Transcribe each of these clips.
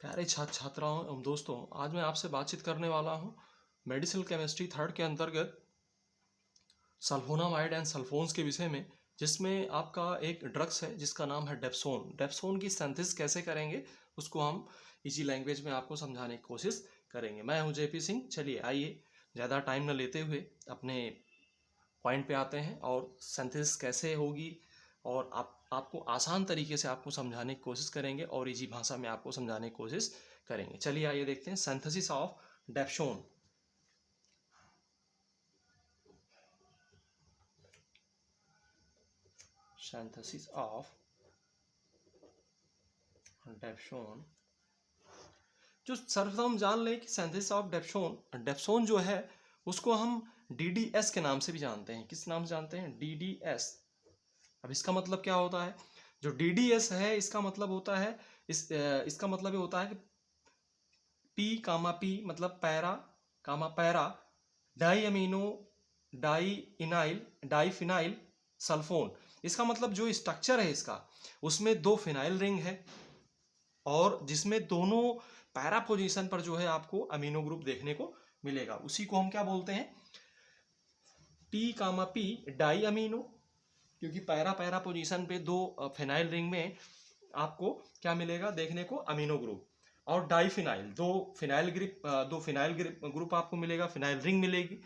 प्यारे छात्र छात्राओं एवं दोस्तों, आज मैं आपसे बातचीत करने वाला हूँ मेडिसिनल केमिस्ट्री थर्ड के अंतर्गत सल्फोनामाइड एंड सल्फोन्स के विषय में, जिसमें आपका एक ड्रग्स है जिसका नाम है डेप्सोन। डेप्सोन की सिंथेसिस कैसे करेंगे उसको हम इजी लैंग्वेज में आपको समझाने की कोशिश करेंगे। मैं हूँ जेपी सिंह। चलिए आइए ज़्यादा टाइम न लेते हुए अपने पॉइंट पे आते हैं और सिंथेसिस कैसे होगी और आपको आसान तरीके से आपको समझाने की कोशिश करेंगे और इजी भाषा में आपको समझाने की कोशिश करेंगे। चलिए आइए देखते हैं synthesis of dapsone. Synthesis of dapsone, जो सर्वप्रथम जान लें कि सिंथेसिस ऑफ डेप्सोन, डेप्सोन जो है उसको हम डीडीएस के नाम से भी जानते हैं। किस नाम से जानते हैं? डीडीएस। अब इसका मतलब क्या होता है? जो डीडीएस है इसका मतलब होता है इसका मतलब ये होता है कि पी कामा पी मतलब para comma para di amino di इनाइल डाईफिनाइल सल्फोन। इसका मतलब जो स्ट्रक्चर है इसका, उसमें दो फिनाइल रिंग है और जिसमें दोनों पैरा पोजीशन पर जो है आपको अमीनो ग्रुप देखने को मिलेगा। उसी को हम क्या बोलते हैं? P comma P die amino, क्योंकि पैरा पैरा पोजीशन पे दो फिनाइल रिंग में आपको क्या मिलेगा देखने को? Amino group. और डाईफिनाइल दो फिनाइल ग्रुप आपको मिलेगा, फिनाइल रिंग मिलेगी।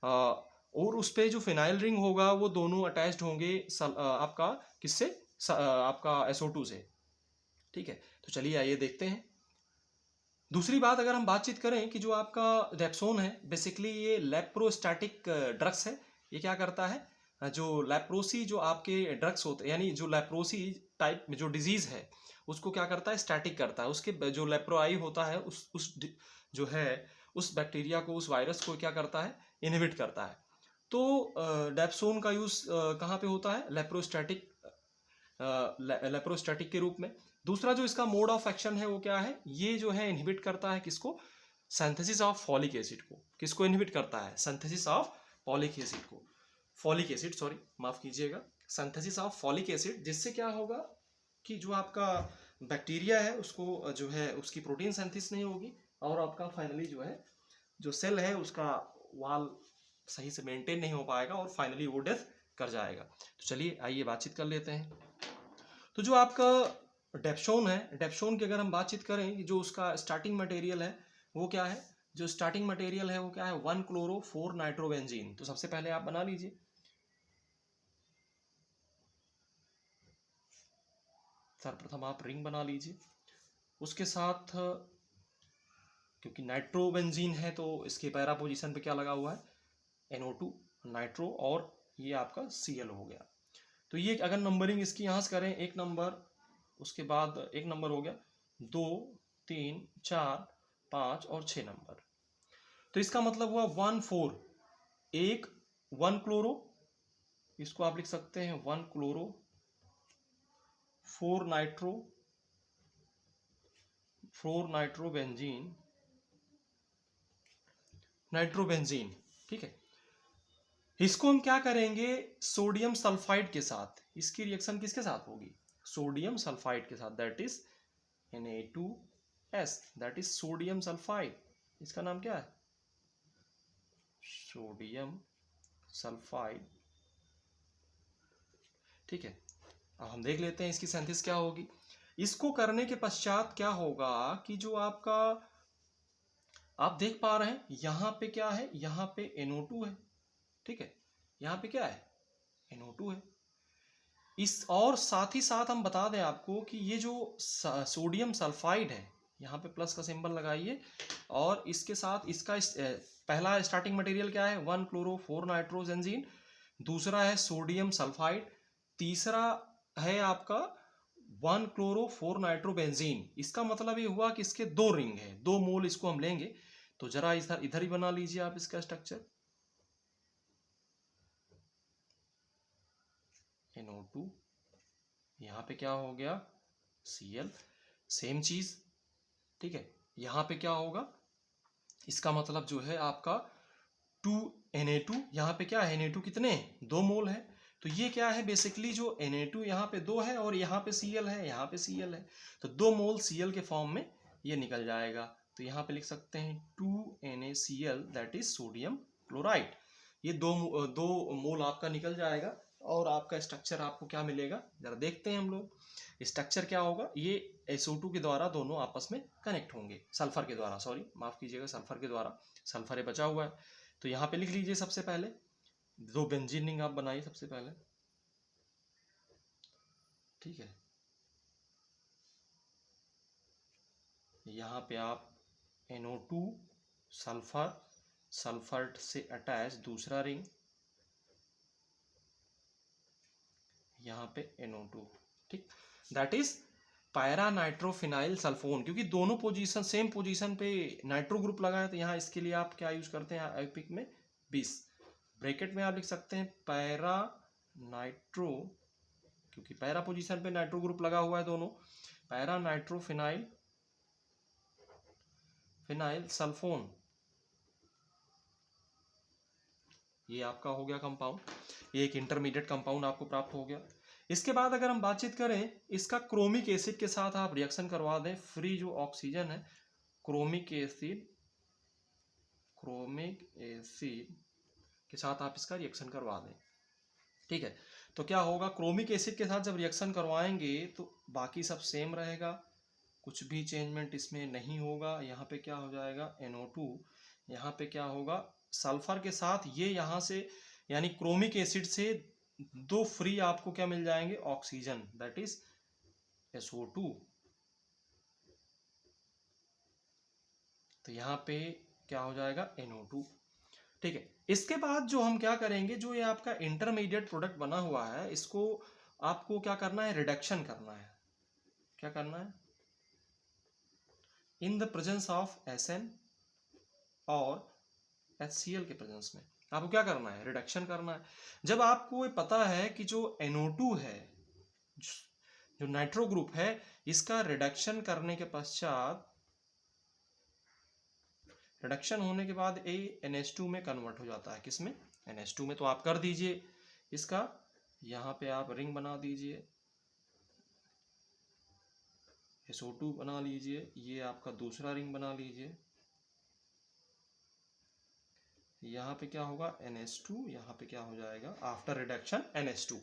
और उस पे जो फिनाइल रिंग होगा वो दोनों अटैच्ड होंगे आपका किससे? आपका SO2 से। ठीक है, तो चलिए आइए देखते हैं। दूसरी बात, अगर हम बातचीत करें कि जो आपका डेप्सोन है बेसिकली ये लेप्रोस्टैटिक ड्रग्स है। ये क्या करता है? जो लेप्रोसी जो आपके ड्रग्स होते हैं, यानी जो लेप्रोसी टाइप में जो डिजीज है उसको क्या करता है? स्टैटिक करता है। उसके जो लेप्रोआई होता है जो है उस बैक्टीरिया को, उस वायरस को क्या करता है? इनहिबिट करता है। तो डेप्सोन का यूज कहाँ पे होता है? लेप्रोस्टैटिक के रूप में। दूसरा जो इसका मोड ऑफ एक्शन है वो क्या है? ये जो है इनहिबिट करता है किसको? सिंथेसिस ऑफ फॉलिक एसिड को। किसको इनहिबिट करता है? सिंथेसिस ऑफ फॉलिक एसिड को। फॉलिक एसिड, सॉरी माफ कीजिएगा, सिंथेसिस ऑफ फॉलिक एसिड। जिससे क्या होगा कि जो आपका बैक्टीरिया है उसको जो है उसकी प्रोटीन सिंथेसिस नहीं होगी और आपका फाइनली जो है जो सेल है उसका वाल सही से मेंटेन नहीं हो पाएगा और फाइनली वो डेथ कर जाएगा। तो चलिए आइए बातचीत कर लेते हैं। तो जो आपका डेप्सोन है, डेप्सोन की अगर हम बातचीत करें कि जो उसका स्टार्टिंग मटेरियल है वो क्या है? जो स्टार्टिंग मटेरियल है वो क्या है? 1-क्लोरो-4 नाइट्रोबेंजीन। तो सबसे पहले आप बना लीजिए। सर्वप्रथम आप रिंग बना लीजिए। उसके साथ क्योंकि नाइट्रोबेंजीन है तो इसके पैरा पोजीशन पे क्या लगा हुआ है? NO2 नाइट्रो, और ये आपका Cl हो गया। तो ये अगर नंबरिंग इसकी यहाँ से करें, 1 नंबर, उसके बाद 1 नंबर हो गया, 2, 3, 4, 5 और 6 नंबर। तो इसका मतलब हुआ 1-4, एक 1 क्लोरो, इसको आप लिख सकते हैं 1 क्लोरो 4 नाइट्रोबेंजीन नाइट्रोबेंजीन। ठीक है, इसको हम क्या करेंगे? सोडियम सल्फाइड के साथ। इसकी रिएक्शन किसके साथ होगी? सोडियम सल्फाइड के साथ, that is Na2S, that is sodium sulphide. इसका नाम क्या है? Sodium sulphide. ठीक है, अब हम देख लेते हैं इसकी सिंथेसिस क्या होगी। इसको करने के पश्चात क्या होगा कि जो आपका आप देख पा रहे हैं यहाँ पे क्या है? यहाँ पे NO2 है। ठीक है, यहाँ पे क्या है? NO2 है। इस और साथ ही साथ हम बता दें आपको कि ये जो सोडियम सल्फाइड है, यहाँ पे प्लस का सिंबल लगाइए, और इसके साथ इसका पहला स्टार्टिंग मटेरियल क्या है? 1-क्लोरो-4 नाइट्रोबेंजीन। दूसरा है सोडियम सल्फाइड। तीसरा है आपका 1-क्लोरो-4 नाइट्रोबेंजीन। इसका मतलब ये हुआ कि इसके दो रिंग है, 2 मोल इसको हम लेंगे। तो जरा इधर इधर ही बना लीजिए आप इसका स्ट्रक्चर। NO2, यहाँ पे क्या हो गया? Cl, सेम चीज। ठीक है, यहाँ पे क्या होगा? इसका मतलब जो है आपका 2Na2, यहाँ पे क्या है? Na2 कितने? 2 मोल है। तो ये क्या है? बेसिकली जो Na2 यहाँ पे 2 है और यहाँ पे Cl है, यहाँ पे Cl है, तो 2 मोल Cl के फॉर्म में ये निकल जाएगा। तो यहाँ पे लिख सकते हैं 2NaCl that is sodium chloride. ये दो मोल आपका निकल जाएगा और आपका स्ट्रक्चर आपको क्या मिलेगा, जरा देखते हैं हम लोग। स्ट्रक्चर क्या होगा, ये SO2 के द्वारा दोनों आपस में कनेक्ट होंगे, सल्फर के द्वारा, सॉरी माफ कीजिएगा, सल्फर के द्वारा, सल्फर है बचा हुआ है। तो यहाँ पे लिख लीजिए सबसे पहले, दो बेंजीन रिंग आप बनाइए सबसे पहले, ठीक है। यहाँ पे आप NO2 सल्फर, सल्फर से अटैच दूसरा रिंग, यहाँ पे NO2, ठीक, that is para nitrophenyl sulphone. क्योंकि दोनों पोजीशन सेम पोजीशन पे नाइट्रो ग्रुप लगा है, तो यहाँ इसके लिए आप क्या यूज करते हैं, आईपिक में 20 ब्रैकेट में आप लिख सकते हैं पैरा नाइट्रो, क्योंकि पैरा पोजीशन पे नाइट्रो ग्रुप लगा हुआ है दोनों, पैरा नाइट्रोफिनाइल फिनाइल सल्फोन, ये आपका हो गया कंपाउंड, ये एक इंटरमीडिएट कंपाउंड आपको प्राप्त हो गया। इसके बाद अगर हम बातचीत करें, इसका क्रोमिक एसिड के साथ आप रिएक्शन करवा दें, फ्री जो ऑक्सीजन है, क्रोमिक एसिड के साथ आप इसका रिएक्शन करवा दें, ठीक है। तो क्या होगा, क्रोमिक एसिड के साथ जब रिएक्शन करवाएंगे तो बाकी सब सेम रहेगा, कुछ भी चेंजमेंट इसमें नहीं होगा। यहाँ पे क्या हो जाएगा, NO2, यहाँ पे क्या होगा, सल्फर के साथ ये यहाँ से, यानी क्रोमिक एसिड से दो फ्री आपको क्या मिल जाएंगे, ऑक्सीजन, दैट इज SO2। तो यहाँ पे क्या हो जाएगा, NO2, ठीक है। इसके बाद जो हम क्या करेंगे, जो ये आपका इंटरमीडिएट प्रोडक्ट बना हुआ है, इसको आपको क्या करना है, रिडक्शन करना है। क्या करना है, in the presence of SN और HCl के प्रेजेंस में आपको क्या करना है, रिडक्शन करना है। जब आपको ये पता है कि जो NO2 है, जो नाइट्रो ग्रुप है, इसका रिडक्शन करने के पश्चात, रिडक्शन होने के बाद ये NH2 में कन्वर्ट हो जाता है, किसमें, NH2 में। तो आप कर दीजिए इसका, यहाँ पे आप रिंग बना दीजिए, SO2 बना लीजिए, ये आपका दूसरा रिंग बना लीजिए, यहाँ पे क्या होगा, NH2, यहाँ पे क्या हो जाएगा, आफ्टर रिडक्शन NH2,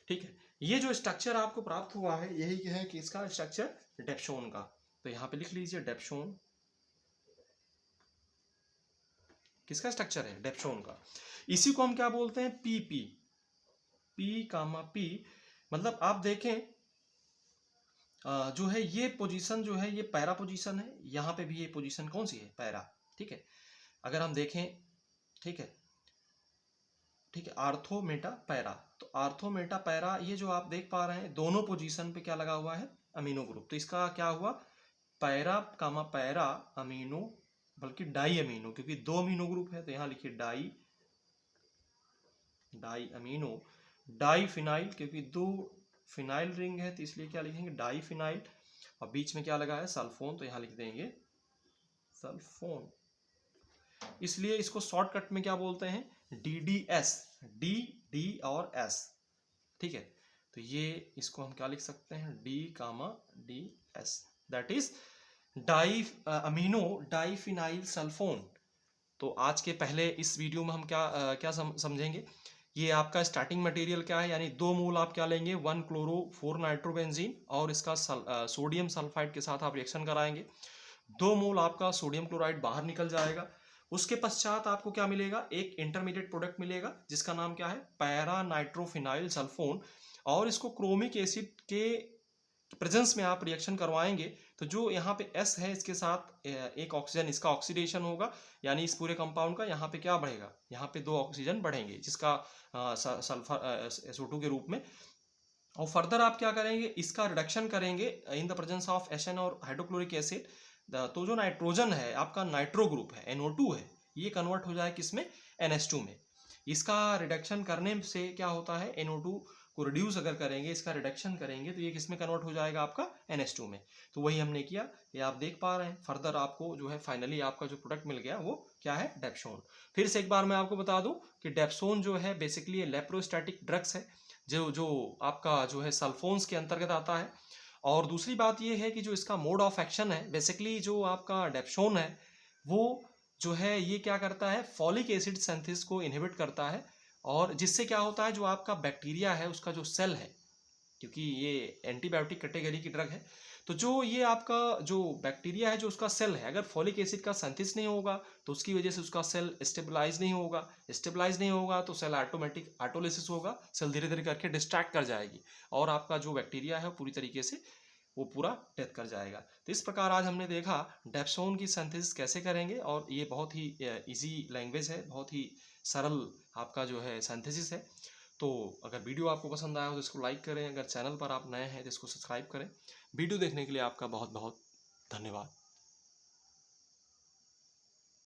ठीक है। ये जो स्ट्रक्चर आपको प्राप्त हुआ है, यही है कि इसका स्ट्रक्चर डेप्सोन का। तो यहाँ पे लिख लीजिए डेप्सोन, किसका स्ट्रक्चर है, डेप्सोन का। इसी को हम क्या बोलते हैं, PP, P, मतलब आप देखें जो है ये पोजीशन जो है, ये पैरा पोजीशन है, यहाँ पे भी ये पोजीशन कौन सी है, पैरा, ठीक है। अगर हम देखें, ठीक है, आर्थो मेटा पैरा, तो आर्थो मेटा पैरा, ये जो आप देख पा रहे हैं, दोनों पोजीशन पे क्या लगा हुआ है, अमीनो ग्रुप। तो इसका क्या हुआ, पैरा कामा पैरा अमीनो, बल्कि डाई अमीनो, क्योंकि दो अमीनो ग्रुप है, तो यहाँ लिखिए डाई अमीनो, डाई फिनाइल, क्योंकि दो फिनाइल रिंग है, तो इसलिए क्या लिखेंगे, डाई फिनाइल, और बीच में क्या लगा है, सल्फोन, तो यहाँ लिख देंगे सल्फोन। इसलिए इसको शॉर्टकट में क्या बोलते हैं, DDS, D और S, ठीक है। तो ये इसको हम क्या लिख सकते हैं, D, that is di amino diphenyl sulfone. तो आज के पहले इस वीडियो में हम क्या समझेंगे, ये आपका स्टार्टिंग मटेरियल क्या है, यानी 2 मोल आप क्या लेंगे, 1 क्लोरो 4 नाइट्रोबेंजीन, और इसका सोडियम सल्फाइड के साथ आप रिएक्शन कराएंगे, 2 मोल आपका सोडियम क्लोराइड बाहर निकल जाएगा। उसके पश्चात आपको क्या मिलेगा, एक इंटरमीडिएट प्रोडक्ट मिलेगा जिसका नाम क्या है, पैरा नाइट्रोफिनाइल सल्फोन, और इसको क्रोमिक एसिड के प्रेजेंस में आप रिएक्शन करवाएंगे, तो जो यहाँ पे S है, इसके साथ एक ऑक्सीजन, इसका ऑक्सीडेशन होगा, यानी इस पूरे कंपाउंड का यहाँ पे क्या बढ़ेगा, यहाँ पे 2 ऑक्सीजन बढ़ेंगे, जिसका सल्फर SO2 के रूप में। और फर्दर आप क्या करेंगे, इसका रिडक्शन करेंगे in the presence of SN और हाइड्रोक्लोरिक एसिड, तो जो नाइट्रोजन है आपका नाइट्रो ग्रुप है, NO2 है, ये कन्वर्ट हो जाए किसमें, NH2 में। इसका रिडक्शन करने से क्या होता है, NO2 को रिड्यूस अगर करेंगे, इसका रिडक्शन करेंगे, तो ये किसमें कन्वर्ट हो जाएगा, आपका NH2 में। तो वही हमने किया, ये आप देख पा रहे हैं। फर्दर आपको जो है फाइनली आपका जो प्रोडक्ट मिल गया वो क्या है, डेप्सोन। फिर से एक बार मैं आपको बता दूं कि डेप्सोन जो है बेसिकली लेप्रोस्टैटिक ड्रग्स है, जो आपका जो है सल्फोन्स के अंतर्गत आता है, और दूसरी बात ये है कि जो इसका मोड ऑफ एक्शन है, बेसिकली जो आपका डेप्सोन है वो जो है ये क्या करता है, फॉलिक एसिड सिंथेसिस को इनहिबिट करता है, और जिससे क्या होता है जो आपका बैक्टीरिया है उसका जो सेल है, क्योंकि ये एंटीबायोटिक कैटेगरी की ड्रग है, तो जो ये आपका जो बैक्टीरिया है जो उसका सेल है, अगर फॉलिक एसिड का सिंथेसिस नहीं होगा तो उसकी वजह से उसका सेल स्टेबलाइज नहीं होगा, स्टेबलाइज नहीं होगा तो सेल ऑटोमेटिक ऑटोलिसिस होगा, सेल धीरे धीरे करके डिस्ट्रैक्ट कर जाएगी और आपका जो बैक्टीरिया है पूरी तरीके से वो पूरा डेथ कर जाएगा। तो इस प्रकार आज हमने देखा डेप्सोन की सिंथेसिस कैसे करेंगे, और ये बहुत ही इजी लैंग्वेज है, बहुत ही सरल आपका जो है सिंथेसिस है। तो अगर वीडियो आपको पसंद आया हो तो इसको लाइक करें, अगर चैनल पर आप नए हैं तो इसको सब्सक्राइब करें। वीडियो देखने के लिए आपका बहुत बहुत धन्यवाद।